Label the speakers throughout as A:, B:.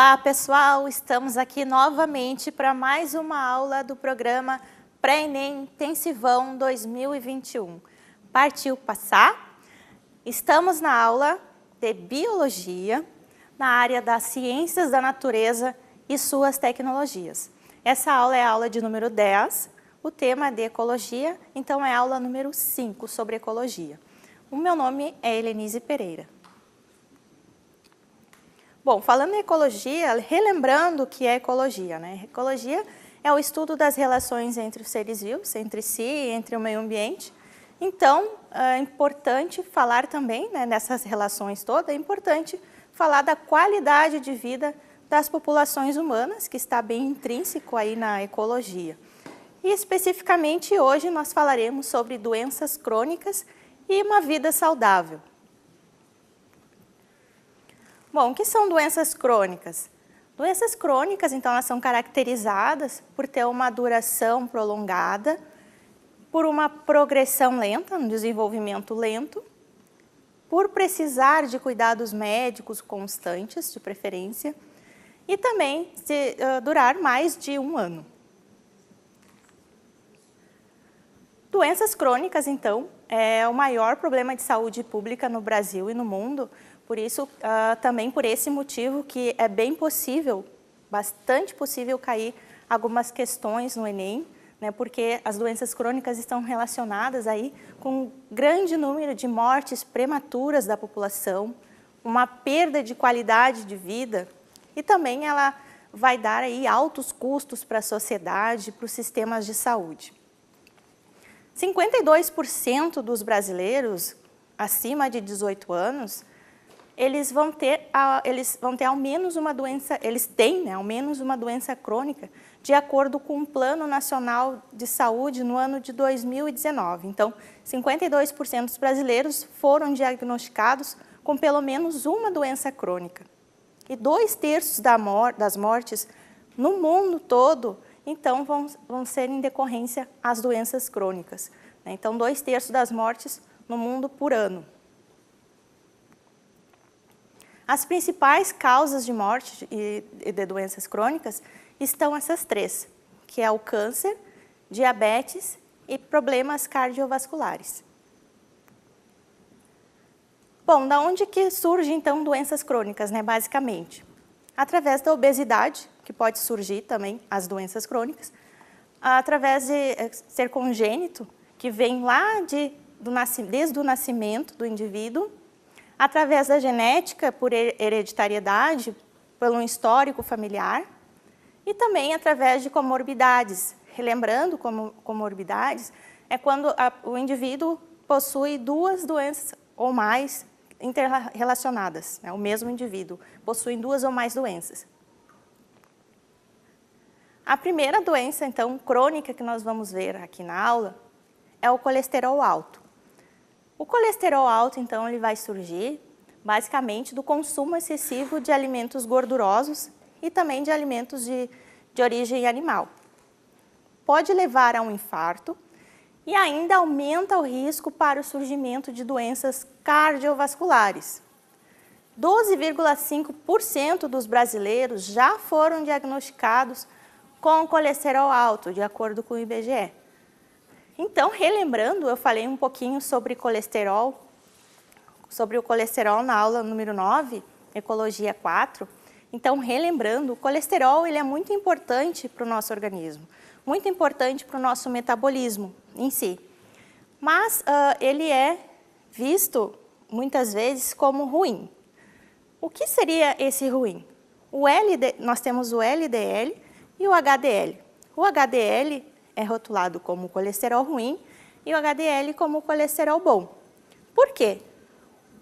A: Olá, pessoal! Estamos aqui novamente para mais uma aula do programa Pré-ENEM Intensivão 2021. Partiu passar? Estamos na aula de Biologia, na área das Ciências da Natureza e suas tecnologias. Essa aula é a aula de número 10, o tema é de Ecologia, então é a aula número 5 sobre Ecologia. O meu nome é Helenise Pereira. Bom, falando em ecologia, relembrando o que é ecologia, né? Ecologia é o estudo das relações entre os seres vivos, entre si e entre o meio ambiente. Então, é importante falar também, né, nessas relações todas, é importante falar da qualidade de vida das populações humanas, que está bem intrínseco aí na ecologia. E especificamente hoje nós falaremos sobre doenças crônicas e uma vida saudável. Bom, o que são doenças crônicas? Doenças crônicas, então, elas são caracterizadas por ter uma duração prolongada, por uma progressão lenta, um desenvolvimento lento, por precisar de cuidados médicos constantes, de preferência, e também de durar mais de um ano. Doenças crônicas, então, é o maior problema de saúde pública no Brasil e no mundo. Por isso, também por esse motivo que é bem possível, bastante possível cair algumas questões no Enem, né, porque as doenças crônicas estão relacionadas aí com um grande número de mortes prematuras da população, uma perda de qualidade de vida e também ela vai dar aí altos custos para a sociedade, para os sistemas de saúde. 52% dos brasileiros acima de 18 anos eles têm ao menos uma doença crônica, de acordo com o Plano Nacional de Saúde no ano de 2019. Então, 52% dos brasileiros foram diagnosticados com pelo menos uma doença crônica. E 2/3 das mortes no mundo todo, então, vão ser em decorrência às doenças crônicas. Então, 2/3 das mortes no mundo por ano. As principais causas de morte e de doenças crônicas estão essas três, que é o câncer, diabetes e problemas cardiovasculares. Bom, da onde que surgem então doenças crônicas, né, basicamente? Através da obesidade, que pode surgir também as doenças crônicas, através de ser congênito, que vem lá desde o nascimento do indivíduo, através da genética, por hereditariedade, pelo histórico familiar, e também através de comorbidades. Relembrando, comorbidades é quando o indivíduo possui duas doenças ou mais interrelacionadas, né? O mesmo indivíduo possui duas ou mais doenças. A primeira doença, então, crônica que nós vamos ver aqui na aula é o colesterol alto. O colesterol alto, então, ele vai surgir basicamente do consumo excessivo de alimentos gordurosos e também de alimentos de origem animal. Pode levar a um infarto e ainda aumenta o risco para o surgimento de doenças cardiovasculares. 12,5% dos brasileiros já foram diagnosticados com colesterol alto, de acordo com o IBGE. Então, relembrando, eu falei um pouquinho sobre o colesterol na aula número 9, Ecologia 4. Então, relembrando, o colesterol ele é muito importante para o nosso organismo, muito importante para o nosso metabolismo em si. Mas ele é visto, muitas vezes, como ruim. O que seria esse ruim? Nós temos o LDL e o HDL. O HDL é rotulado como colesterol ruim e o HDL como colesterol bom. Por quê?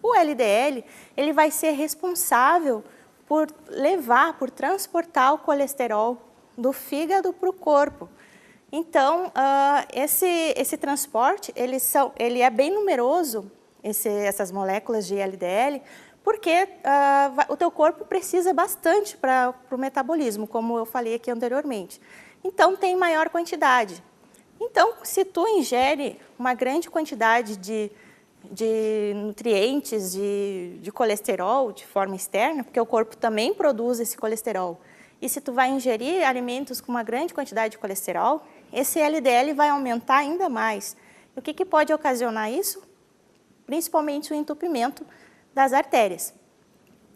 A: O LDL ele vai ser responsável por transportar o colesterol do fígado para o corpo. Então, esse transporte ele é bem numeroso, essas moléculas de LDL, porque o teu corpo precisa bastante para o metabolismo, como eu falei aqui anteriormente. Então, tem maior quantidade. Então, se tu ingere uma grande quantidade de de nutrientes, de colesterol de forma externa, porque o corpo também produz esse colesterol. E se tu vai ingerir alimentos com uma grande quantidade de colesterol, esse LDL vai aumentar ainda mais. E o que pode ocasionar isso? Principalmente o entupimento das artérias.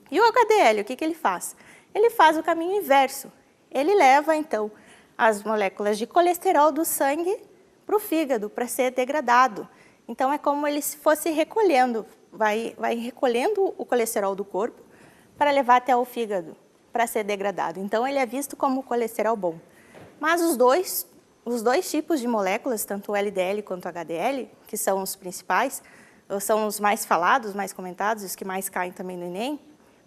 A: E o HDL, o que ele faz? Ele faz o caminho inverso. Ele leva, então, as moléculas de colesterol do sangue para o fígado, para ser degradado. Então, é como ele fosse recolhendo, vai recolhendo o colesterol do corpo para levar até o fígado, para ser degradado. Então, ele é visto como colesterol bom. Mas os dois tipos de moléculas, tanto o LDL quanto o HDL, que são os principais, são os mais falados, mais comentados, os que mais caem também no Enem,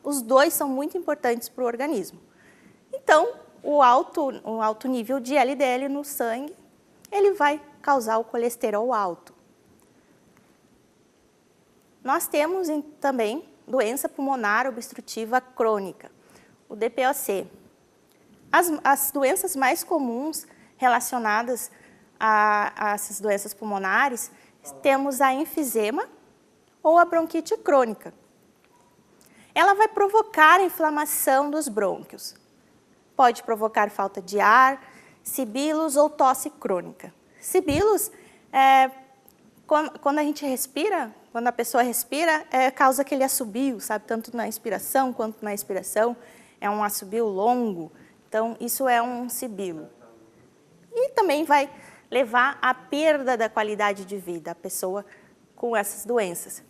A: os dois são muito importantes para o organismo. Então, o alto nível de LDL no sangue, ele vai causar o colesterol alto. Nós temos também doença pulmonar obstrutiva crônica, o DPOC. As doenças mais comuns relacionadas a essas doenças pulmonares, temos a enfisema ou a bronquite crônica. Ela vai provocar a inflamação dos brônquios. Pode provocar falta de ar, sibilos ou tosse crônica. Sibilos, quando a gente respira, quando a pessoa respira, causa aquele assobio, sabe? Tanto na inspiração quanto na expiração. É um assobio longo. Então, isso é um sibilo. E também vai levar à perda da qualidade de vida, a pessoa com essas doenças.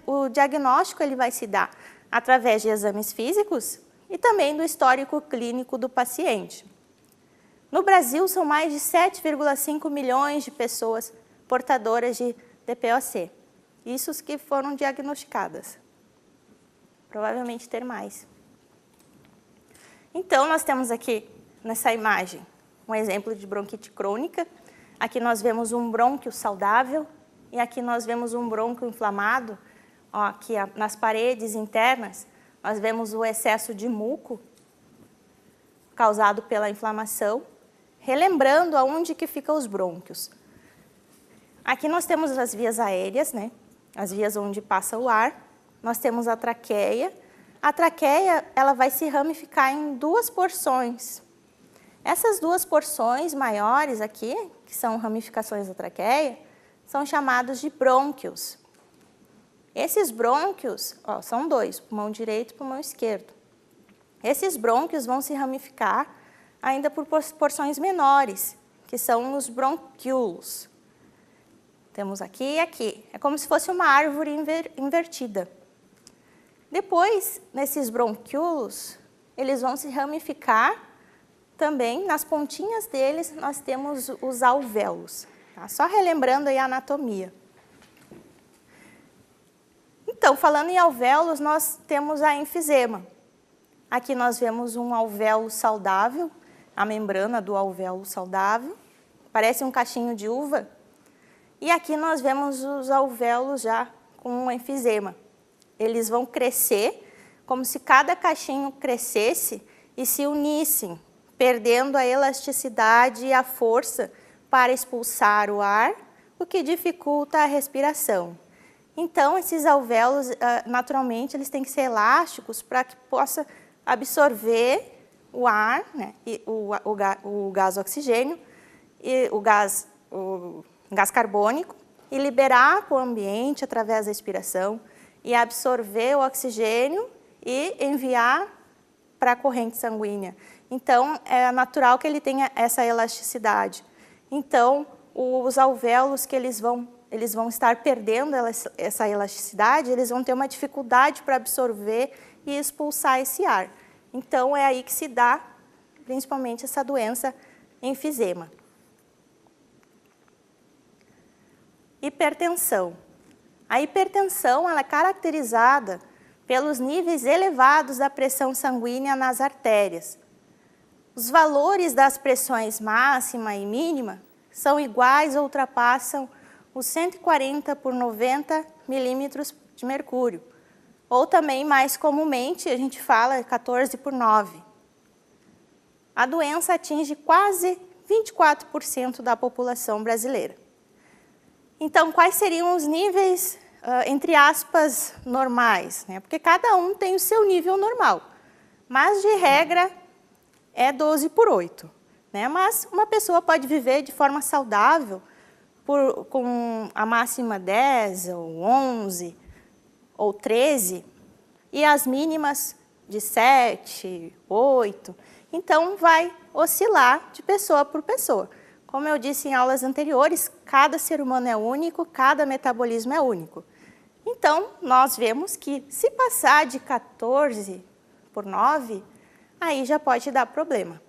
A: O diagnóstico ele vai se dar através de exames físicos e também do histórico clínico do paciente. No Brasil, são mais de 7,5 milhões de pessoas portadoras de DPOC. Isso que foram diagnosticadas. Provavelmente ter mais. Então, nós temos aqui, nessa imagem, um exemplo de bronquite crônica. Aqui nós vemos um brônquio saudável e aqui nós vemos um brônquio inflamado. Ó, aqui nas paredes internas, nós vemos o excesso de muco causado pela inflamação, relembrando aonde que ficam os brônquios. Aqui nós temos as vias aéreas, né? As vias onde passa o ar. Nós temos a traqueia. A traqueia, ela vai se ramificar em duas porções. Essas duas porções maiores aqui, que são ramificações da traqueia, são chamados de brônquios. Esses brônquios, ó, são dois, pulmão direito e pulmão esquerdo. Esses brônquios vão se ramificar ainda por porções menores, que são os bronquíolos. Temos aqui e aqui. É como se fosse uma árvore invertida. Depois, nesses bronquíolos, eles vão se ramificar também. Nas pontinhas deles, nós temos os alvéolos. Tá? Só relembrando aí a anatomia. Então, falando em alvéolos, nós temos a enfisema. Aqui nós vemos um alvéolo saudável, a membrana do alvéolo saudável. Parece um cachinho de uva. E aqui nós vemos os alvéolos já com um enfisema. Eles vão crescer como se cada cachinho crescesse e se unissem, perdendo a elasticidade e a força para expulsar o ar, o que dificulta a respiração. Então, esses alvéolos, naturalmente, eles têm que ser elásticos para que possa absorver o ar, né, e o gás oxigênio, e o gás carbônico, e liberar para o ambiente através da expiração, e absorver o oxigênio e enviar para a corrente sanguínea. Então, é natural que ele tenha essa elasticidade. Então, os alvéolos que eles vão estar perdendo essa elasticidade, eles vão ter uma dificuldade para absorver e expulsar esse ar. Então, é aí que se dá, principalmente, essa doença enfisema. Hipertensão. A hipertensão ela é caracterizada pelos níveis elevados da pressão sanguínea nas artérias. Os valores das pressões máxima e mínima são iguais ou ultrapassam os 140 por 90 milímetros de mercúrio. Ou também, mais comumente, a gente fala 14 por 9. A doença atinge quase 24% da população brasileira. Então, quais seriam os níveis, entre aspas, normais, né? Porque cada um tem o seu nível normal, mas de regra é 12/8, né? Mas uma pessoa pode viver de forma saudável com a máxima 10, ou 11, ou 13, e as mínimas de 7, 8. Então, vai oscilar de pessoa por pessoa. Como eu disse em aulas anteriores, cada ser humano é único, cada metabolismo é único. Então, nós vemos que se passar de 14/9, aí já pode dar problema.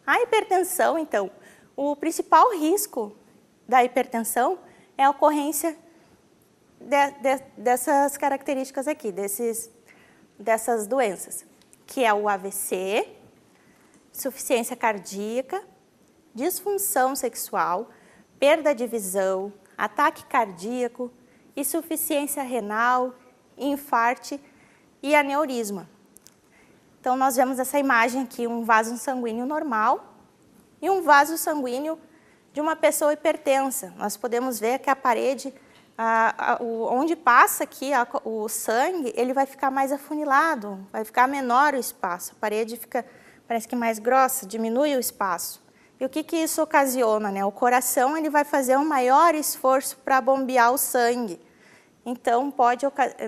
A: A hipertensão, então, o principal risco da hipertensão é a ocorrência dessas características aqui, dessas doenças, que é o AVC, insuficiência cardíaca, disfunção sexual, perda de visão, ataque cardíaco, insuficiência renal, infarte e aneurisma. Então, nós vemos essa imagem aqui, um vaso sanguíneo normal e um vaso sanguíneo de uma pessoa hipertensa. Nós podemos ver que a parede, onde passa aqui o sangue, ele vai ficar mais afunilado, vai ficar menor o espaço. A parede fica, parece que mais grossa, diminui o espaço. E o que isso ocasiona, né? O coração ele vai fazer um maior esforço para bombear o sangue. Então,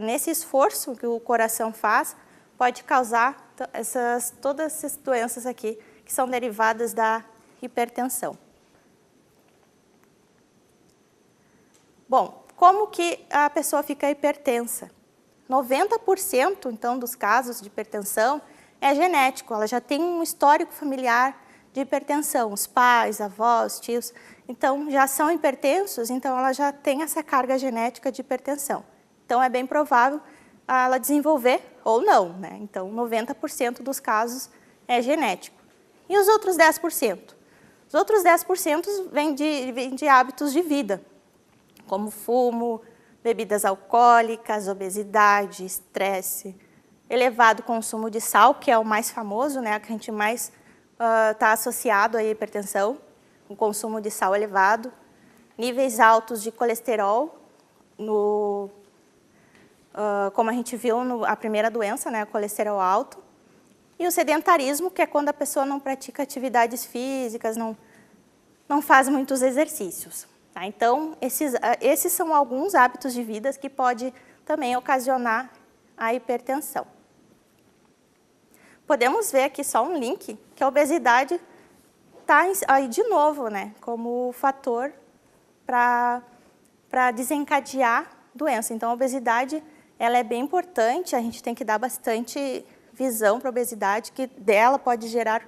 A: nesse esforço que o coração faz, pode causar todas essas doenças aqui, que são derivadas da hipertensão. Bom, como que a pessoa fica hipertensa? 90%, então, dos casos de hipertensão é genético, ela já tem um histórico familiar de hipertensão, os pais, avós, tios, então já são hipertensos, então ela já tem essa carga genética de hipertensão. Então é bem provável ela desenvolver ou não, né? Então 90% dos casos é genético. E os outros 10%? Os outros 10% vêm de hábitos de vida, como fumo, bebidas alcoólicas, obesidade, estresse, elevado consumo de sal, que é o mais famoso, né, que a gente mais está associado à hipertensão, o consumo de sal elevado, níveis altos de colesterol, como a gente viu a primeira doença, né, o colesterol alto, e o sedentarismo, que é quando a pessoa não pratica atividades físicas, não faz muitos exercícios. Tá? Então, esses são alguns hábitos de vida que podem também ocasionar a hipertensão. Podemos ver aqui só um link, que a obesidade está aí de novo, né, como fator para desencadear doença. Então, a obesidade ela é bem importante, a gente tem que dar bastante visão para a obesidade, que dela pode gerar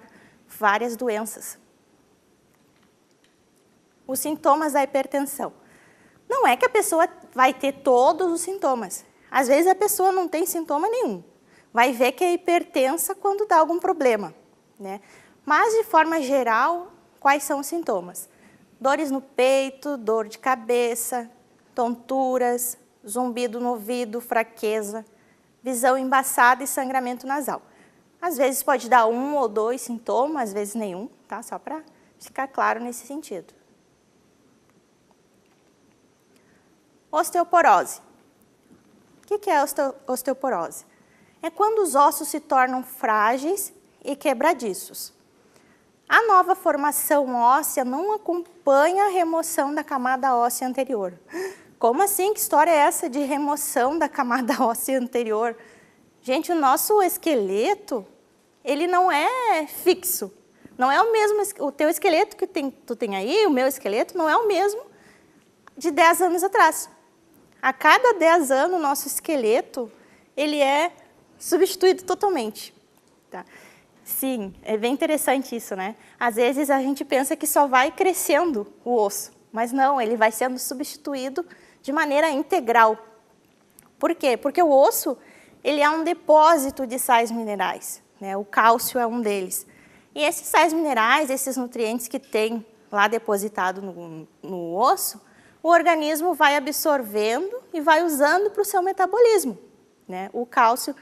A: várias doenças. Os sintomas da hipertensão. Não é que a pessoa vai ter todos os sintomas. Às vezes a pessoa não tem sintoma nenhum. Vai ver que é hipertensa quando dá algum problema, né? Mas, de forma geral, quais são os sintomas? Dores no peito, dor de cabeça, tonturas, zumbido no ouvido, fraqueza, visão embaçada e sangramento nasal. Às vezes pode dar 1 ou 2 sintomas, às vezes nenhum, tá? Só para ficar claro nesse sentido. Osteoporose. O que é osteoporose? É quando os ossos se tornam frágeis e quebradiços. A nova formação óssea não acompanha a remoção da camada óssea anterior. Como assim? Que história é essa de remoção da camada óssea anterior? Gente, o nosso esqueleto, ele não é fixo. Não é o mesmo, o teu esqueleto que tu tem aí, o meu esqueleto, não é o mesmo de 10 anos atrás. A cada 10 anos, o nosso esqueleto, ele é substituído totalmente. Tá? Sim, é bem interessante isso, né? Às vezes a gente pensa que só vai crescendo o osso, mas não, ele vai sendo substituído de maneira integral. Por quê? Porque o osso, ele é um depósito de sais minerais, né? O cálcio é um deles. E esses sais minerais, esses nutrientes que tem lá depositado no osso, o organismo vai absorvendo e vai usando para o seu metabolismo, né? O cálcio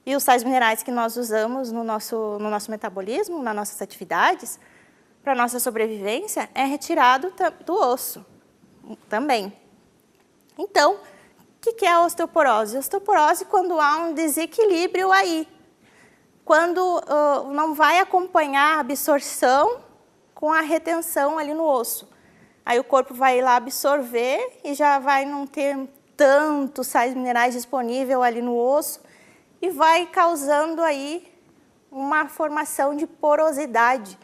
A: e os sais minerais que nós usamos no nosso metabolismo, nas nossas atividades, para a nossa sobrevivência é retirado do osso também. Então, o que é a osteoporose? A osteoporose é quando há um desequilíbrio aí, quando não vai acompanhar a absorção com a retenção ali no osso. Aí o corpo vai lá absorver e já vai não ter tantos sais minerais disponíveis ali no osso e vai causando aí uma formação de porosidade.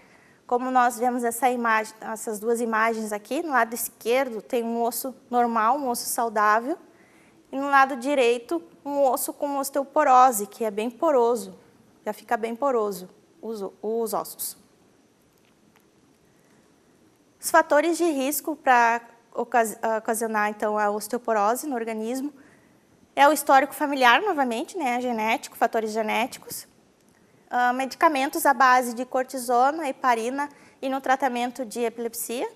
A: Como nós vemos essas duas imagens aqui, no lado esquerdo tem um osso normal, um osso saudável, e no lado direito um osso com osteoporose, que é bem poroso, já fica bem poroso os ossos. Os fatores de risco para ocasionar então a osteoporose no organismo é o histórico familiar, novamente, né, genético, fatores genéticos, medicamentos à base de cortisona, heparina e no tratamento de epilepsia,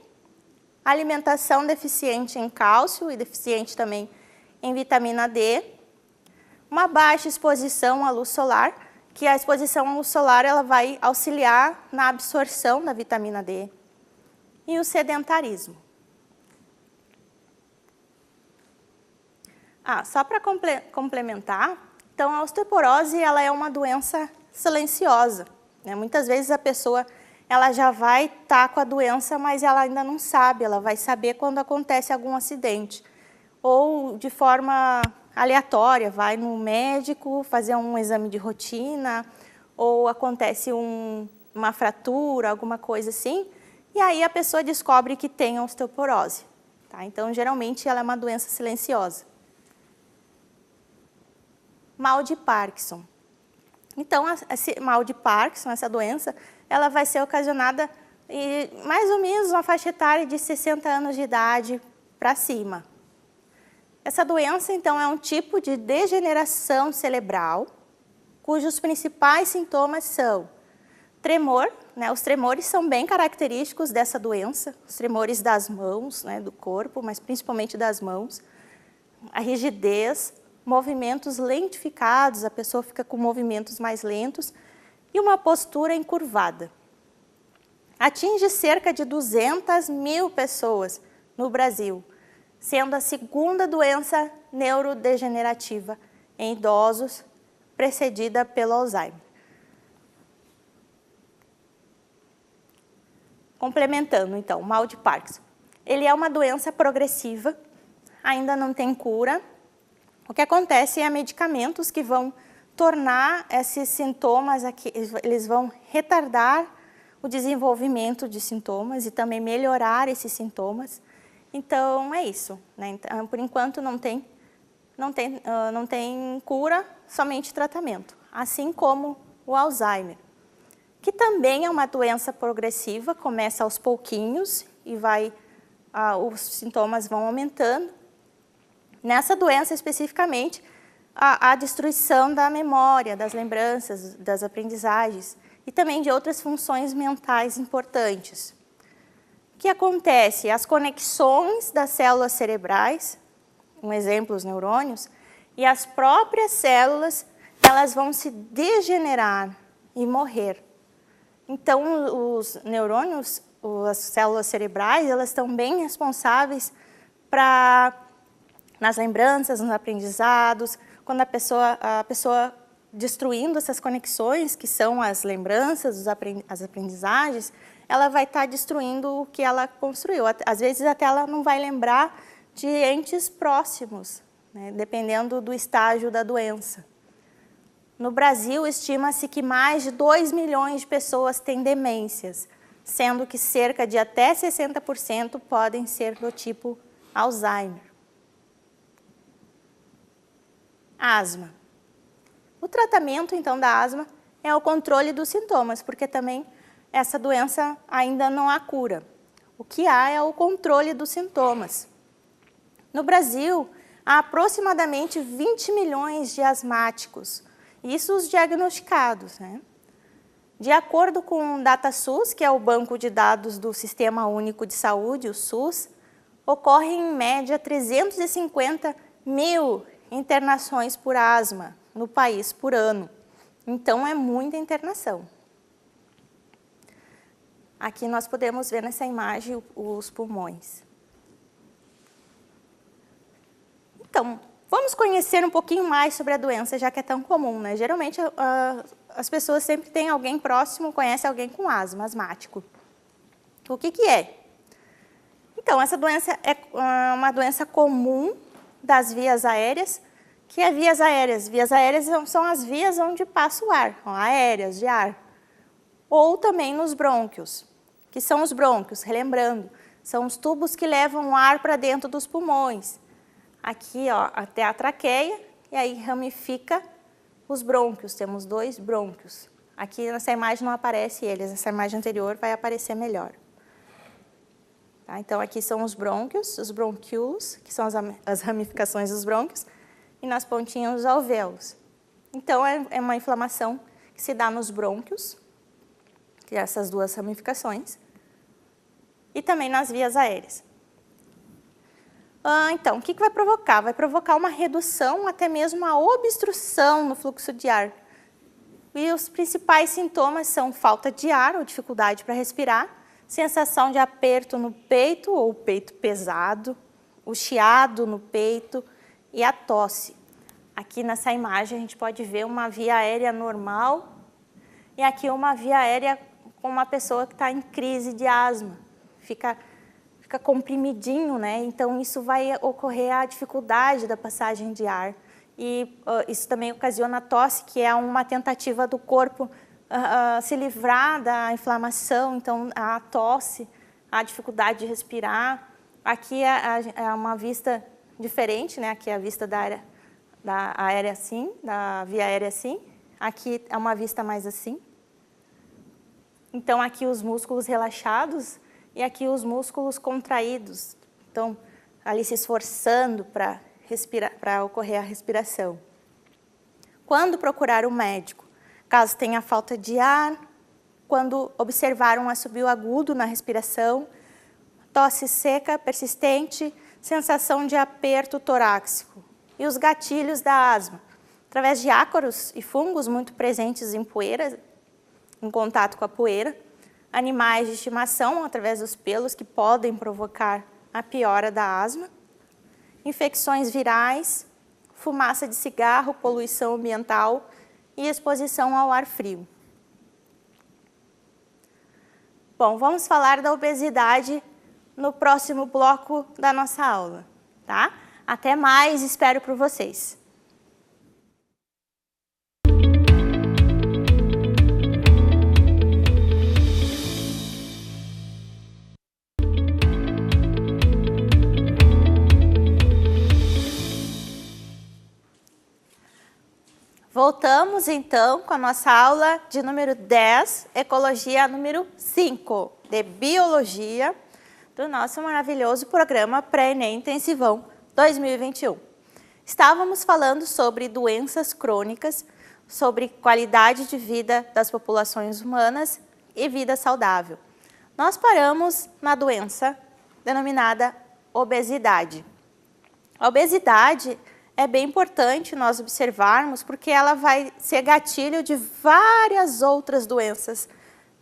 A: alimentação deficiente em cálcio e deficiente também em vitamina D, uma baixa exposição à luz solar, que a exposição à luz solar ela vai auxiliar na absorção da vitamina D, e o sedentarismo. Só para complementar, então a osteoporose ela é uma doença silenciosa, né? Muitas vezes a pessoa ela já vai estar com a doença, mas ela ainda não sabe, ela vai saber quando acontece algum acidente. Ou de forma aleatória, vai no médico fazer um exame de rotina, ou acontece uma fratura, alguma coisa assim, e aí a pessoa descobre que tem osteoporose. Tá? Então, geralmente, ela é uma doença silenciosa. Mal de Parkinson. Então, esse mal de Parkinson, essa doença, ela vai ser ocasionada em mais ou menos uma faixa etária de 60 anos de idade para cima. Essa doença, então, é um tipo de degeneração cerebral, cujos principais sintomas são tremor, né? Os tremores são bem característicos dessa doença, os tremores das mãos, né, do corpo, mas principalmente das mãos, a rigidez, movimentos lentificados, a pessoa fica com movimentos mais lentos, e uma postura encurvada. Atinge cerca de 200 mil pessoas no Brasil, sendo a segunda doença neurodegenerativa em idosos, precedida pelo Alzheimer. Complementando, então, o mal de Parkinson. Ele é uma doença progressiva, ainda não tem cura. O que acontece é medicamentos que vão tornar esses sintomas aqui, eles vão retardar o desenvolvimento de sintomas e também melhorar esses sintomas. Então, é isso, né? Então, por enquanto não tem cura, somente tratamento. Assim como o Alzheimer, que também é uma doença progressiva, começa aos pouquinhos e os sintomas vão aumentando. Nessa doença, especificamente, a destruição da memória, das lembranças, das aprendizagens e também de outras funções mentais importantes. O que acontece? As conexões das células cerebrais, um exemplo, os neurônios, e as próprias células, elas vão se degenerar e morrer. Então, os neurônios, as células cerebrais, elas estão bem responsáveis nas lembranças, nos aprendizados, quando a pessoa destruindo essas conexões, que são as lembranças, as aprendizagens, ela vai estar destruindo o que ela construiu. Às vezes até ela não vai lembrar de entes próximos, né, dependendo do estágio da doença. No Brasil, estima-se que mais de 2 milhões de pessoas têm demências, sendo que cerca de até 60% podem ser do tipo Alzheimer. Asma. O tratamento, então, da asma é o controle dos sintomas, porque também essa doença ainda não há cura. O que há é o controle dos sintomas. No Brasil, há aproximadamente 20 milhões de asmáticos, isso os diagnosticados, né? De acordo com o DataSUS, que é o banco de dados do Sistema Único de Saúde, o SUS, ocorrem em média 350 mil internações por asma no país por ano. Então, é muita internação. Aqui nós podemos ver nessa imagem os pulmões. Então, vamos conhecer um pouquinho mais sobre a doença, já que é tão comum, né? Geralmente, as pessoas sempre têm alguém próximo, conhece alguém com asma, asmático. O que que é? Então, essa doença é uma doença comum das vias aéreas. Que é vias aéreas? Vias aéreas são as vias onde passa o ar, aéreas, de ar. Ou também nos brônquios, que são os brônquios, relembrando, são os tubos que levam o ar para dentro dos pulmões. Aqui, ó, até a traqueia, e aí ramifica os brônquios, temos 2 brônquios. Aqui nessa imagem não aparece eles, essa imagem anterior vai aparecer melhor. Tá? Então, aqui são os brônquios, os bronquíolos, que são as ramificações dos brônquios, e nas pontinhas os alvéolos. Então, é uma inflamação que se dá nos brônquios, que é essas 2 ramificações, e também nas vias aéreas. Então, o que vai provocar? Vai provocar uma redução, até mesmo uma obstrução no fluxo de ar. E os principais sintomas são falta de ar ou dificuldade para respirar, sensação de aperto no peito ou peito pesado, o chiado no peito e a tosse. Aqui nessa imagem a gente pode ver uma via aérea normal e aqui uma via aérea com uma pessoa que está em crise de asma. Fica comprimidinho, né? Então isso vai ocorrer a dificuldade da passagem de ar. E isso também ocasiona a tosse, que é uma tentativa do corpo se livrar da inflamação. Então a tosse, a dificuldade de respirar. Aqui é uma vista diferente, né? Aqui é a vista da aérea assim, da via aérea assim. Aqui é uma vista mais assim. Então aqui os músculos relaxados e aqui os músculos contraídos. Então ali se esforçando para ocorrer a respiração. Quando procurar o médico? Caso tenha falta de ar, quando observar um assobio agudo na respiração, tosse seca, persistente, sensação de aperto torácico. E os gatilhos da asma, através de ácaros e fungos muito presentes em poeira, em contato com a poeira, animais de estimação, através dos pelos, que podem provocar a piora da asma, infecções virais, fumaça de cigarro, poluição ambiental e exposição ao ar frio. Bom, vamos falar da obesidade no próximo bloco da nossa aula, tá? Até mais, espero por vocês. Voltamos, então, com a nossa aula de número 10, Ecologia número 5, de Biologia, do nosso maravilhoso programa Pré-ENEM Intensivão 2021. Estávamos falando sobre doenças crônicas, sobre qualidade de vida das populações humanas e vida saudável. Nós paramos na doença denominada obesidade. A obesidade é bem importante nós observarmos, porque ela vai ser gatilho de várias outras doenças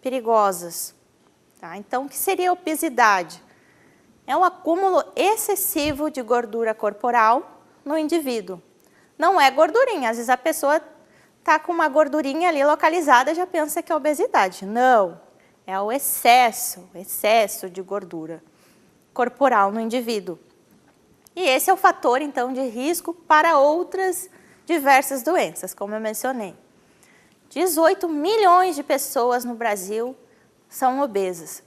A: perigosas. Tá? Então, o que seria a obesidade? É um acúmulo excessivo de gordura corporal no indivíduo. Não é gordurinha, às vezes a pessoa está com uma gordurinha ali localizada e já pensa que é obesidade. Não, é o excesso de gordura corporal no indivíduo. E esse é o fator, então, de risco para outras diversas doenças, como eu mencionei. 18 milhões de pessoas no Brasil são obesas.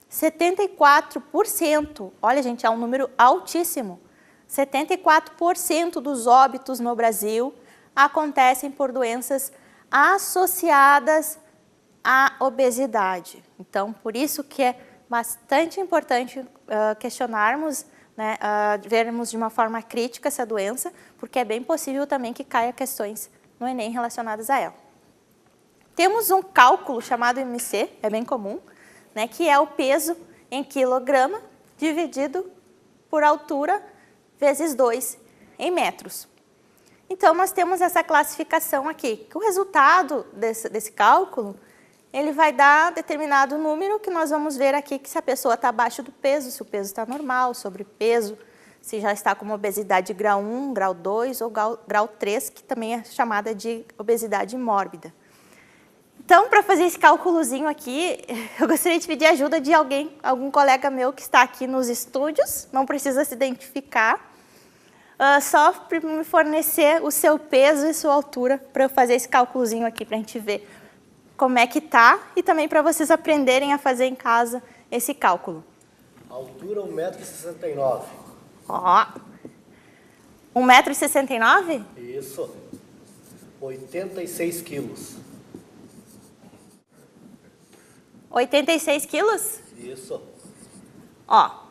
A: 74%, olha gente, é um número altíssimo, 74% dos óbitos no Brasil acontecem por doenças associadas à obesidade. Então, por isso que é bastante importante questionarmos, né, vermos de uma forma crítica essa doença, porque é bem possível também que caia questões no Enem relacionadas a ela. Temos um cálculo chamado IMC, é bem comum, né, que é o peso em quilograma dividido por altura vezes 2 em metros. Então, nós temos essa classificação aqui, que o resultado desse cálculo ele vai dar determinado número que nós vamos ver aqui que se a pessoa está abaixo do peso, se o peso está normal, sobrepeso, se já está com uma obesidade grau 1, grau 2 ou grau 3, que também é chamada de obesidade mórbida. Então, para fazer esse cálculozinho aqui, eu gostaria de pedir ajuda de algum colega meu que está aqui nos estúdios, não precisa se identificar, só para me fornecer o seu peso e sua altura para eu fazer esse cálculozinho aqui para a gente ver como é que tá e também para vocês aprenderem a fazer em casa esse cálculo.
B: Altura 1,69 m.
A: Ó, 1,69 m?
B: Isso. 86 quilos.
A: 86 quilos?
B: Isso.
A: Ó,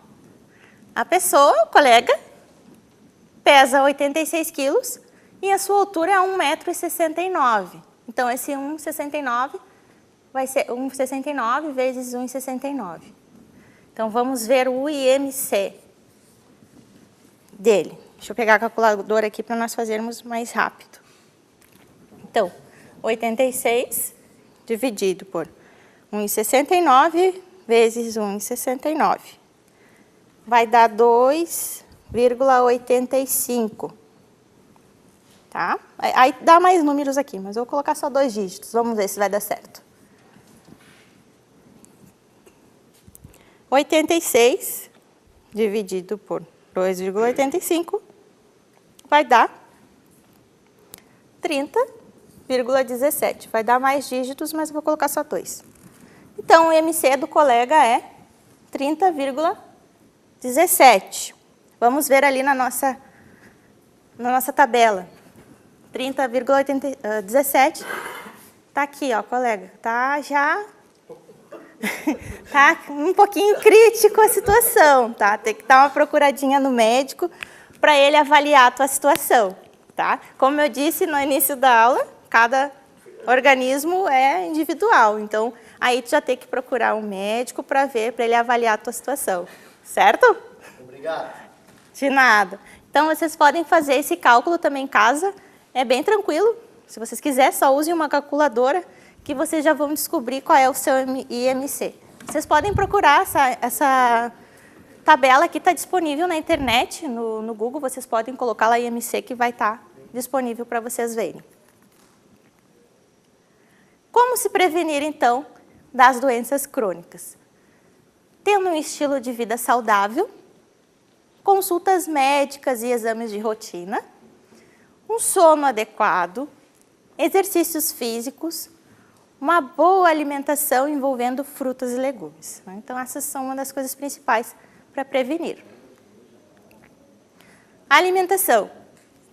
A: a pessoa, o colega, pesa 86 quilos e a sua altura é 1,69 m. Então, esse 1,69 vai ser 1,69 vezes 1,69. Então, vamos ver o IMC dele. Deixa eu pegar a calculadora aqui para nós fazermos mais rápido. Então, 86 dividido por 1,69 vezes 1,69. Vai dar 2,85. Tá? Aí dá mais números aqui, mas eu vou colocar só 2 dígitos. Vamos ver se vai dar certo. 86 dividido por 2,85 vai dar 30,17. Vai dar mais dígitos, mas eu vou colocar só 2. Então, o IMC do colega é 30,17. Vamos ver ali na nossa tabela. 30,17. Tá aqui, ó, colega. Tá já... tá um pouquinho crítico a situação, tá? Tem que dar uma procuradinha no médico para ele avaliar a tua situação, tá? Como eu disse no início da aula, cada organismo é individual. Então, aí tu já tem que procurar um médico para ele avaliar a tua situação, certo?
B: Obrigado.
A: De nada. Então, vocês podem fazer esse cálculo também em casa. É bem tranquilo. Se vocês quiserem, só use uma calculadora que vocês já vão descobrir qual é o seu IMC. Vocês podem procurar essa tabela que está disponível na internet, no Google. Vocês podem colocar lá IMC que vai estar disponível para vocês verem. Como se prevenir, então, das doenças crônicas? Tendo um estilo de vida saudável, consultas médicas e exames de rotina, um sono adequado, exercícios físicos, uma boa alimentação envolvendo frutas e legumes. Então, essas são uma das coisas principais para prevenir. A alimentação.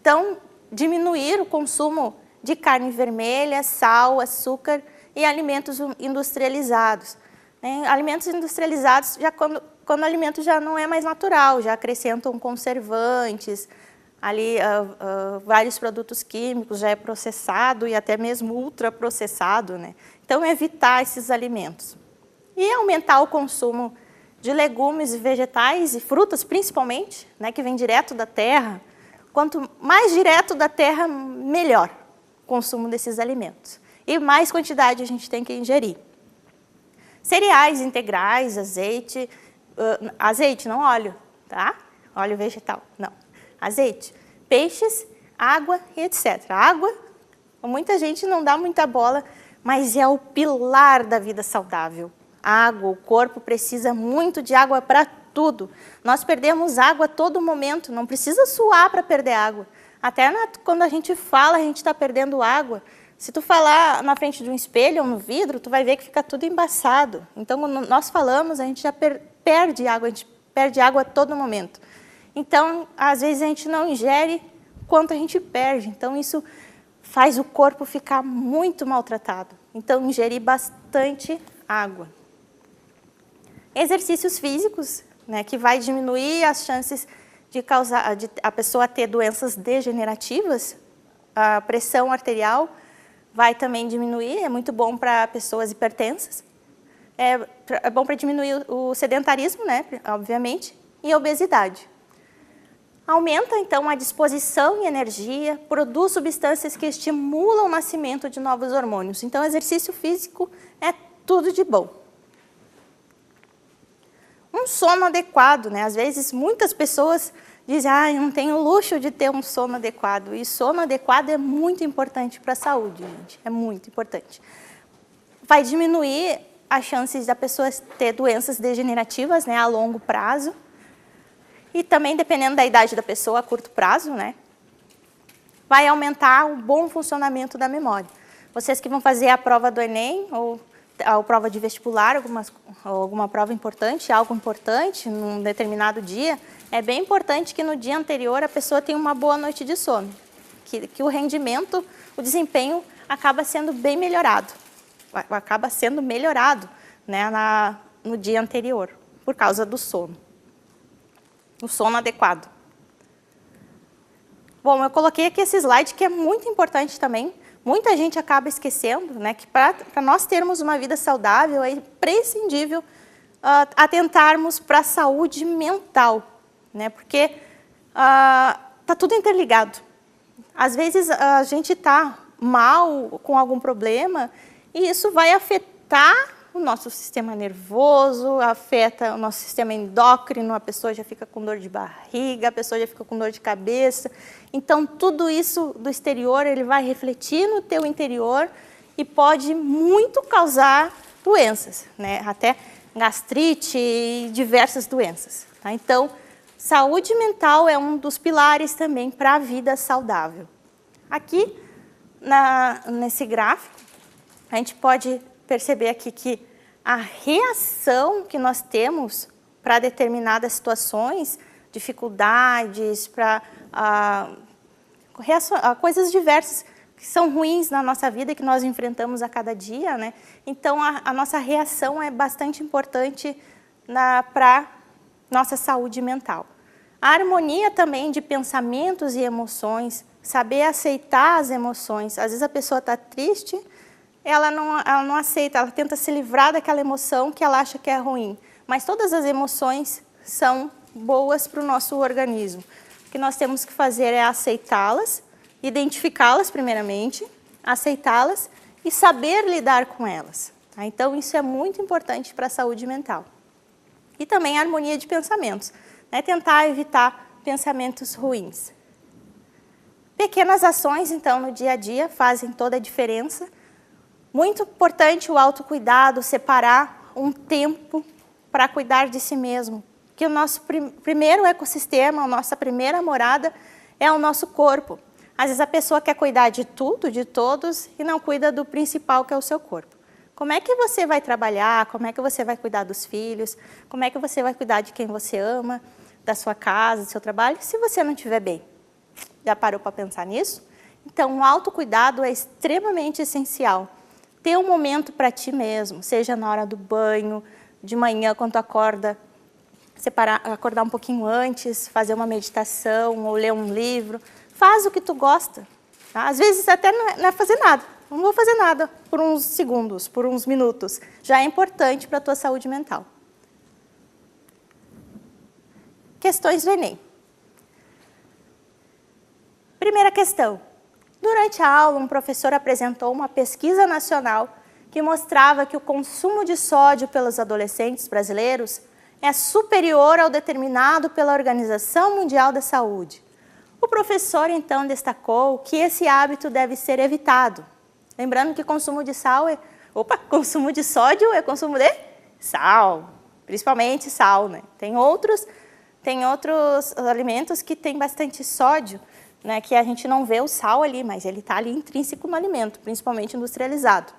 A: Então, diminuir o consumo de carne vermelha, sal, açúcar e alimentos industrializados. Alimentos industrializados, já quando o alimento já não é mais natural, já acrescentam conservantes, ali vários produtos químicos, já é processado e até mesmo ultraprocessado, né? Então, evitar esses alimentos. E aumentar o consumo de legumes e vegetais e frutas, principalmente, né, que vem direto da terra. Quanto mais direto da terra, melhor o consumo desses alimentos. E mais quantidade a gente tem que ingerir. Cereais integrais, azeite, azeite, não óleo, tá? Óleo vegetal, não. Azeite, peixes, água e etc. Água, muita gente não dá muita bola, mas é o pilar da vida saudável. Água, o corpo precisa muito de água para tudo. Nós perdemos água a todo momento, não precisa suar para perder água. Até quando a gente fala, a gente está perdendo água. Se tu falar na frente de um espelho ou no vidro, tu vai ver que fica tudo embaçado. Então, quando nós falamos, a gente já perde água, a gente perde água a todo momento. Então, às vezes a gente não ingere quanto a gente perde. Então, isso faz o corpo ficar muito maltratado. Então, ingerir bastante água. Exercícios físicos, né, que vai diminuir as chances de a pessoa ter doenças degenerativas. A pressão arterial vai também diminuir, é muito bom para pessoas hipertensas. É bom para diminuir o sedentarismo, né, obviamente, e a obesidade. Aumenta, então, a disposição e energia, produz substâncias que estimulam o nascimento de novos hormônios. Então, exercício físico é tudo de bom. Um sono adequado, né? Às vezes, muitas pessoas dizem, eu não tenho o luxo de ter um sono adequado. E sono adequado é muito importante para a saúde, gente. É muito importante. Vai diminuir as chances da pessoa ter doenças degenerativas, né, a longo prazo. E também, dependendo da idade da pessoa, a curto prazo, né, vai aumentar o bom funcionamento da memória. Vocês que vão fazer a prova do Enem ou a prova de vestibular, alguma prova importante, algo importante, num determinado dia, é bem importante que no dia anterior a pessoa tenha uma boa noite de sono, que o rendimento, o desempenho acaba sendo bem melhorado, né, no dia anterior, por causa do sono. O sono adequado. Bom, eu coloquei aqui esse slide que é muito importante também. Muita gente acaba esquecendo, né, que para nós termos uma vida saudável é imprescindível atentarmos para a saúde mental, né, porque tá tudo interligado. Às vezes a gente está mal com algum problema e isso vai afetar o nosso sistema nervoso, afeta o nosso sistema endócrino, a pessoa já fica com dor de barriga, a pessoa já fica com dor de cabeça. Então, tudo isso do exterior, ele vai refletir no teu interior e pode muito causar doenças, né? Até gastrite e diversas doenças. Tá? Então, saúde mental é um dos pilares também para a vida saudável. Aqui, nesse gráfico, a gente pode perceber aqui que a reação que nós temos para determinadas situações, dificuldades, para coisas diversas que são ruins na nossa vida e que nós enfrentamos a cada dia, né? Então, a nossa reação é bastante importante para nossa saúde mental. A harmonia também de pensamentos e emoções, saber aceitar as emoções. Às vezes a pessoa está triste, ela não aceita, ela tenta se livrar daquela emoção que ela acha que é ruim. Mas todas as emoções são boas para o nosso organismo. O que nós temos que fazer é aceitá-las, identificá-las primeiramente, aceitá-las e saber lidar com elas. Tá? Então, isso é muito importante para a saúde mental. E também a harmonia de pensamentos, né? Tentar evitar pensamentos ruins. Pequenas ações, então, no dia a dia fazem toda a diferença. Muito importante o autocuidado, separar um tempo para cuidar de si mesmo. Que o nosso primeiro ecossistema, a nossa primeira morada é o nosso corpo. Às vezes a pessoa quer cuidar de tudo, de todos, e não cuida do principal, que é o seu corpo. Como é que você vai trabalhar? Como é que você vai cuidar dos filhos? Como é que você vai cuidar de quem você ama, da sua casa, do seu trabalho, se você não estiver bem? Já parou para pensar nisso? Então, o autocuidado é extremamente essencial. Ter um momento para ti mesmo, seja na hora do banho, de manhã quando tu acorda, acordar um pouquinho antes, fazer uma meditação ou ler um livro. Faz o que tu gosta. Tá? Às vezes até não é fazer nada. Não vou fazer nada por uns segundos, por uns minutos. Já é importante para a tua saúde mental. Questões do Enem. Primeira questão. Durante a aula, um professor apresentou uma pesquisa nacional que mostrava que o consumo de sódio pelos adolescentes brasileiros é superior ao determinado pela Organização Mundial da Saúde. O professor, então, destacou que esse hábito deve ser evitado. Lembrando que consumo de consumo de sódio é consumo de sal, principalmente sal, né? Tem outros alimentos que têm bastante sódio, né, que a gente não vê o sal ali, mas ele está ali intrínseco no alimento, principalmente industrializado.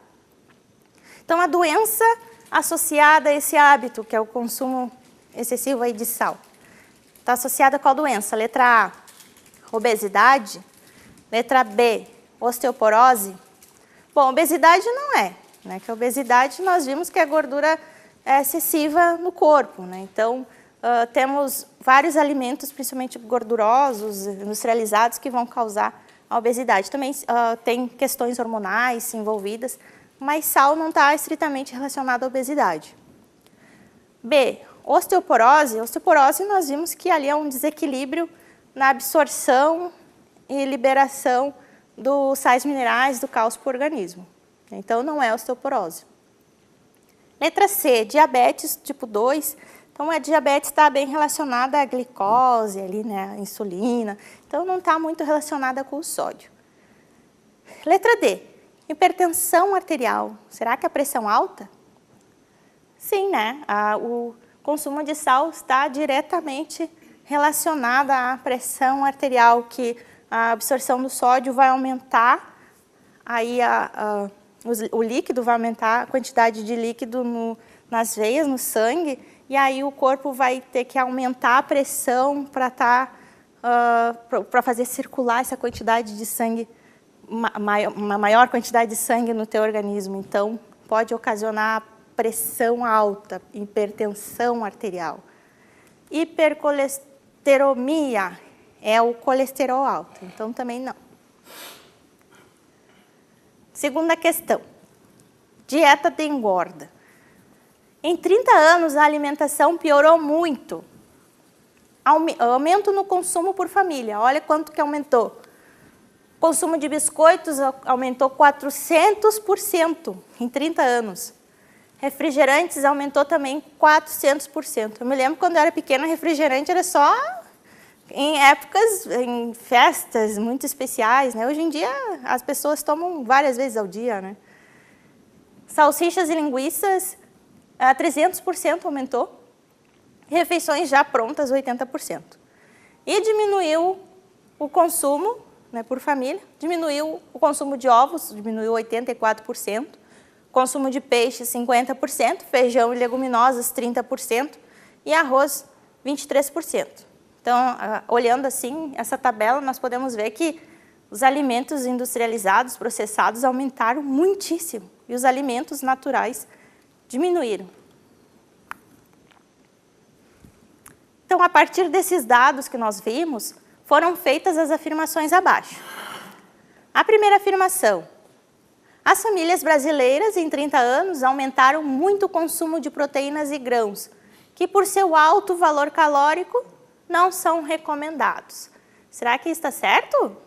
A: Então, a doença associada a esse hábito, que é o consumo excessivo aí de sal, está associada a qual doença? Letra A, obesidade. Letra B, osteoporose. Bom, obesidade não é, né, que a obesidade nós vimos que a gordura é excessiva no corpo, né, então temos vários alimentos, principalmente gordurosos, industrializados, que vão causar a obesidade. Também tem questões hormonais envolvidas, mas sal não está estritamente relacionado à obesidade. B, osteoporose. Osteoporose nós vimos que ali é um desequilíbrio na absorção e liberação dos sais minerais do cálcio para o organismo. Então, não é osteoporose. Letra C, diabetes tipo 2. Então, a diabetes está bem relacionada à glicose, ali, né, a insulina. Então, não está muito relacionada com o sódio. Letra D, hipertensão arterial. Será que a pressão alta? Sim, né? O consumo de sal está diretamente relacionado à pressão arterial, que a absorção do sódio vai aumentar, aí o líquido vai aumentar, a quantidade de líquido nas veias, no sangue, e aí o corpo vai ter que aumentar a pressão para fazer circular essa quantidade de sangue, uma maior quantidade de sangue no teu organismo. Então, pode ocasionar pressão alta, hipertensão arterial. Hipercolesteremia é o colesterol alto, então também não. Segunda questão, dieta de engorda. Em 30 anos, a alimentação piorou muito. Aumento no consumo por família, olha quanto que aumentou. O consumo de biscoitos aumentou 400% em 30 anos. Refrigerantes aumentou também 400%. Eu me lembro quando eu era pequena, refrigerante era só em épocas, em festas muito especiais, né? Hoje em dia, as pessoas tomam várias vezes ao dia, né? Salsichas e linguiças, 300% aumentou. Refeições já prontas, 80%. E diminuiu o consumo, né, por família, diminuiu o consumo de ovos, diminuiu 84%. Consumo de peixe, 50%, feijão e leguminosas, 30%, e arroz, 23%. Então, olhando assim, essa tabela, nós podemos ver que os alimentos industrializados, processados, aumentaram muitíssimo, e os alimentos naturais diminuíram. Então, a partir desses dados que nós vimos, foram feitas as afirmações abaixo. A primeira afirmação: as famílias brasileiras, em 30 anos, aumentaram muito o consumo de proteínas e grãos, que por seu alto valor calórico, não são recomendados. Será que está certo?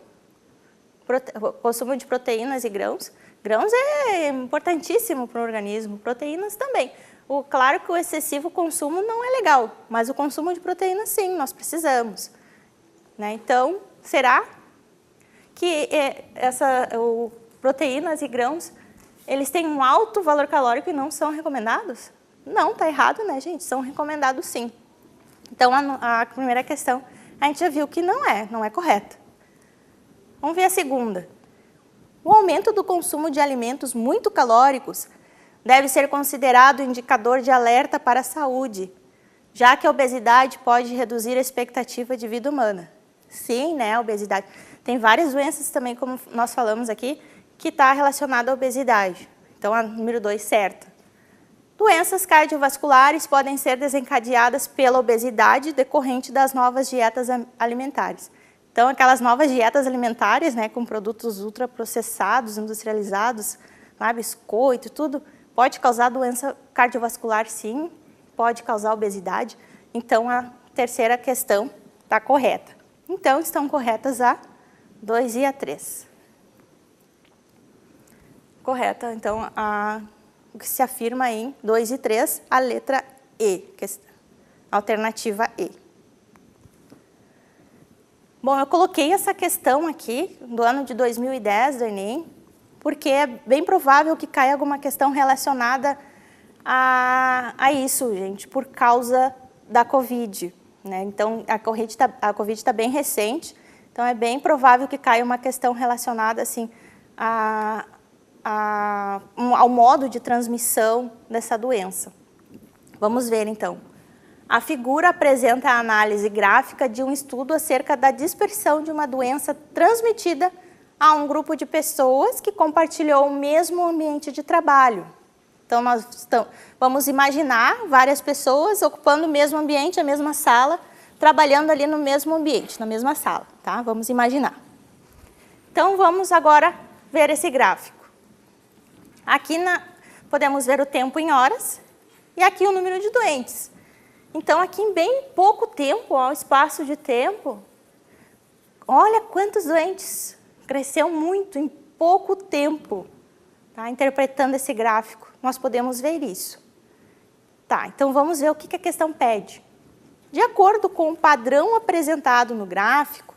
A: O consumo de proteínas e grãos? Grãos é importantíssimo para o organismo, proteínas também. Claro que o excessivo consumo não é legal, mas o consumo de proteínas, sim, nós precisamos. Né? Então, será que proteínas e grãos, eles têm um alto valor calórico e não são recomendados? Não, está errado, né, gente? São recomendados, sim. Então, a primeira questão, a gente já viu que não é correta. Vamos ver a segunda. O aumento do consumo de alimentos muito calóricos deve ser considerado indicador de alerta para a saúde, já que a obesidade pode reduzir a expectativa de vida humana. Sim, né, a obesidade. Tem várias doenças também, como nós falamos aqui, que está relacionada à obesidade. Então, a número 2, certa. Doenças cardiovasculares podem ser desencadeadas pela obesidade decorrente das novas dietas alimentares. Então, aquelas novas dietas alimentares, né, com produtos ultraprocessados, industrializados, biscoito, tudo, pode causar doença cardiovascular, sim, pode causar obesidade. Então, a terceira questão está correta. Então, estão corretas a 2 e a 3. Correta, então, o que se afirma em 2 e 3, a letra E, alternativa E. Bom, eu coloquei essa questão aqui do ano de 2010 do Enem, porque é bem provável que caia alguma questão relacionada a isso, gente, por causa da Covid. Né? Então, a Covid está bem recente, então é bem provável que caia uma questão relacionada assim, ao modo de transmissão dessa doença. Vamos ver, então. A figura apresenta a análise gráfica de um estudo acerca da dispersão de uma doença transmitida a um grupo de pessoas que compartilhou o mesmo ambiente de trabalho. Então, vamos imaginar várias pessoas ocupando o mesmo ambiente, a mesma sala, trabalhando ali no mesmo ambiente, na mesma sala, tá? Vamos imaginar. Então, vamos agora ver esse gráfico. Aqui podemos ver o tempo em horas e aqui o número de doentes. Então, aqui em bem pouco tempo, ao espaço de tempo, olha quantos doentes, cresceu muito em pouco tempo. Tá? Interpretando esse gráfico, nós podemos ver isso. Tá, então vamos ver o que a questão pede. De acordo com o padrão apresentado no gráfico,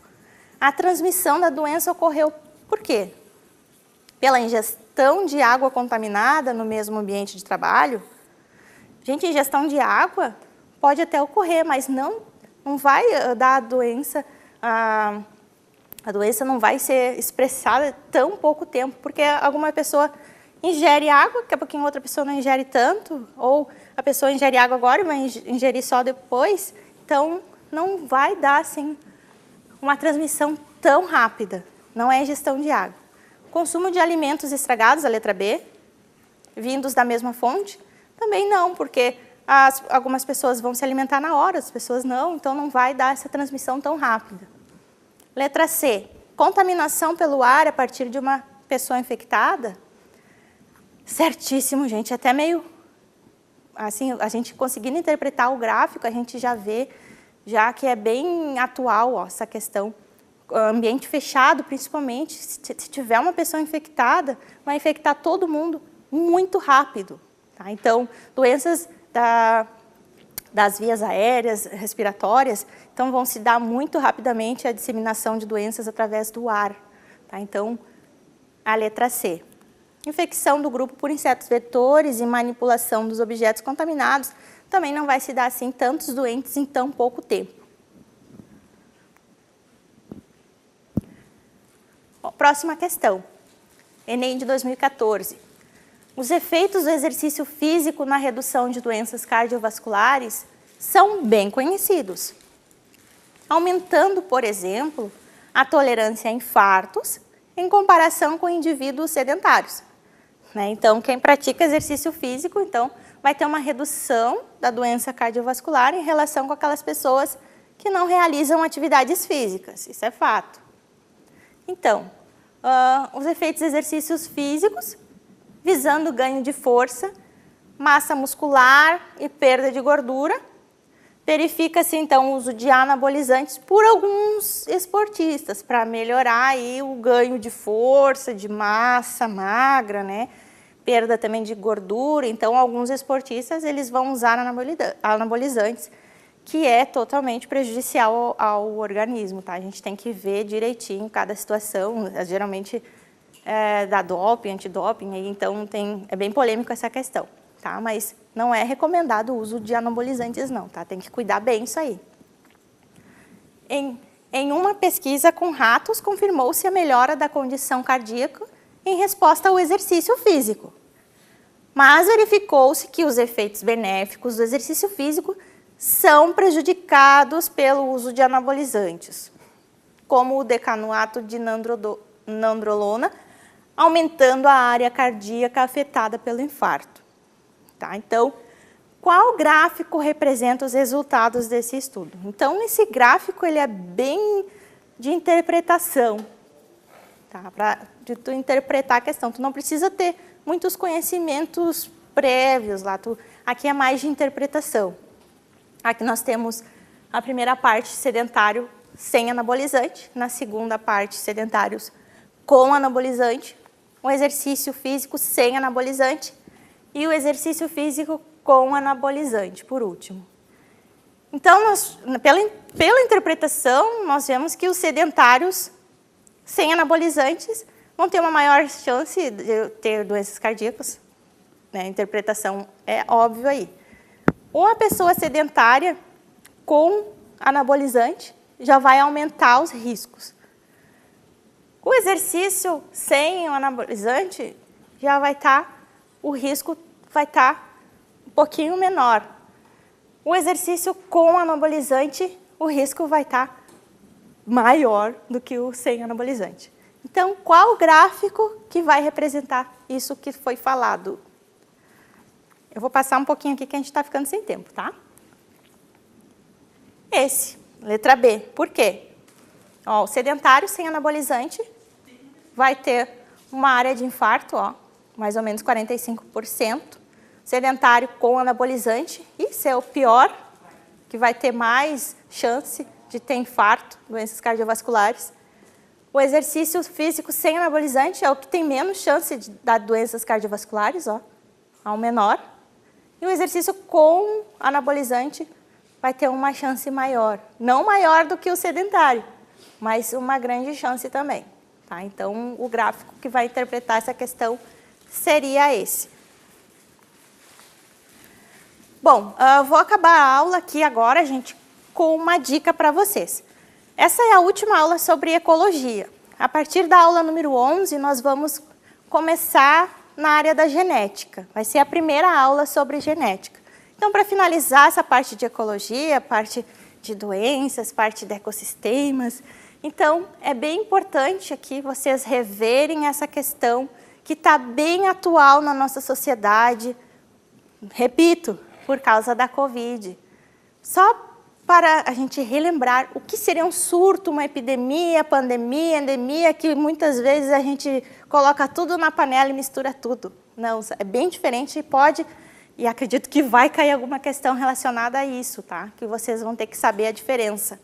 A: a transmissão da doença ocorreu por quê? Pela ingestão de água contaminada no mesmo ambiente de trabalho. Gente, ingestão de água pode até ocorrer, mas não vai dar a doença, a doença não vai ser expressada em tão pouco tempo, porque alguma pessoa ingere água, daqui a pouquinho outra pessoa não ingere tanto, ou a pessoa ingere água agora e vai ingerir só depois, então não vai dar assim uma transmissão tão rápida, não é ingestão de água. Consumo de alimentos estragados, a letra B, vindos da mesma fonte, também não, porque algumas pessoas vão se alimentar na hora, as pessoas não, então não vai dar essa transmissão tão rápida. Letra C, contaminação pelo ar a partir de uma pessoa infectada. Certíssimo, gente, até meio, assim, a gente conseguindo interpretar o gráfico, a gente já vê, já que é bem atual ó, essa questão. Ambiente fechado, principalmente, se tiver uma pessoa infectada, vai infectar todo mundo muito rápido. Tá? Então, doenças das vias aéreas, respiratórias, então vão se dar muito rapidamente a disseminação de doenças através do ar. Tá? Então, a letra C. Infecção do grupo por insetos vetores e manipulação dos objetos contaminados também não vai se dar assim tantos doentes em tão pouco tempo. Próxima questão. Enem de 2014. Os efeitos do exercício físico na redução de doenças cardiovasculares são bem conhecidos, aumentando, por exemplo, a tolerância a infartos em comparação com indivíduos sedentários. Então, quem pratica exercício físico, então, vai ter uma redução da doença cardiovascular em relação com aquelas pessoas que não realizam atividades físicas. Isso é fato. Então, os efeitos de exercícios físicos, visando ganho de força, massa muscular e perda de gordura. Verifica-se, então, o uso de anabolizantes por alguns esportistas para melhorar aí o ganho de força, de massa magra, né? Perda também de gordura. Então, alguns esportistas eles vão usar anabolizantes, que é totalmente prejudicial ao organismo. Tá? A gente tem que ver direitinho cada situação, geralmente da doping, antidoping, então é bem polêmico essa questão. Tá? Mas não é recomendado o uso de anabolizantes não, tá? Tem que cuidar bem isso aí. Em uma pesquisa com ratos, confirmou-se a melhora da condição cardíaca em resposta ao exercício físico. Mas verificou-se que os efeitos benéficos do exercício físico são prejudicados pelo uso de anabolizantes, como o decanoato de nandrolona, aumentando a área cardíaca afetada pelo infarto. Tá? Então, qual gráfico representa os resultados desse estudo? Então, esse gráfico ele é bem de interpretação, tá? De tu interpretar a questão. Tu não precisa ter muitos conhecimentos prévios lá. Aqui é mais de interpretação. Aqui nós temos a primeira parte, sedentário sem anabolizante. Na segunda parte, sedentários com anabolizante. O exercício físico sem anabolizante. E o exercício físico com anabolizante, por último. Então, pela interpretação, nós vemos que os sedentários sem anabolizantes vão ter uma maior chance de ter doenças cardíacas. Né? A interpretação é óbvia aí. Uma pessoa sedentária com anabolizante já vai aumentar os riscos. O exercício sem o anabolizante já vai estar... o risco vai estar um pouquinho menor. O exercício com anabolizante, o risco vai estar maior do que o sem anabolizante. Então, qual o gráfico que vai representar isso que foi falado? Eu vou passar um pouquinho aqui que a gente está ficando sem tempo, tá? Esse, letra B. Por quê? Ó, o sedentário sem anabolizante vai ter uma área de infarto, ó, mais ou menos 45%. Sedentário com anabolizante, isso é o pior, que vai ter mais chance de ter infarto, doenças cardiovasculares. O exercício físico sem anabolizante é o que tem menos chance de dar doenças cardiovasculares, ó, ao menor. E o exercício com anabolizante vai ter uma chance maior. Não maior do que o sedentário, mas uma grande chance também. Tá? Então, o gráfico que vai interpretar essa questão seria esse. Bom, vou acabar a aula aqui agora, gente, com uma dica para vocês. Essa é a última aula sobre ecologia. A partir da aula número 11, nós vamos começar na área da genética. Vai ser a primeira aula sobre genética. Então, para finalizar essa parte de ecologia, parte de doenças, parte de ecossistemas, então, é bem importante aqui vocês reverem essa questão que está bem atual na nossa sociedade, repito, por causa da Covid. Só para a gente relembrar o que seria um surto, uma epidemia, pandemia, endemia, que muitas vezes a gente coloca tudo na panela e mistura tudo. Não, é bem diferente e pode, e acredito que vai cair alguma questão relacionada a isso, tá? Que vocês vão ter que saber a diferença.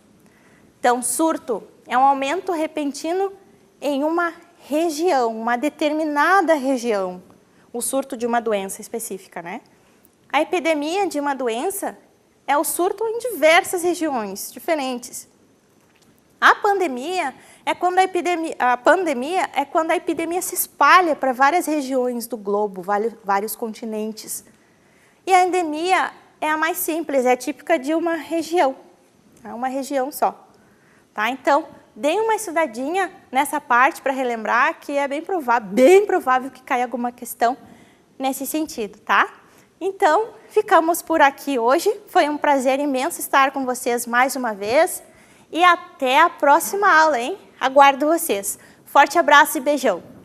A: Então, surto é um aumento repentino em uma região, uma determinada região, o surto de uma doença específica, né? A epidemia de uma doença é o surto em diversas regiões diferentes. A pandemia é quando a epidemia se espalha para várias regiões do globo, vários continentes. E a endemia é a mais simples, é típica de uma região só. Tá? Então, deem uma estudadinha nessa parte para relembrar que é bem provável que caia alguma questão nesse sentido, tá? Então, ficamos por aqui hoje. Foi um prazer imenso estar com vocês mais uma vez. E até a próxima aula, hein? Aguardo vocês. Forte abraço e beijão!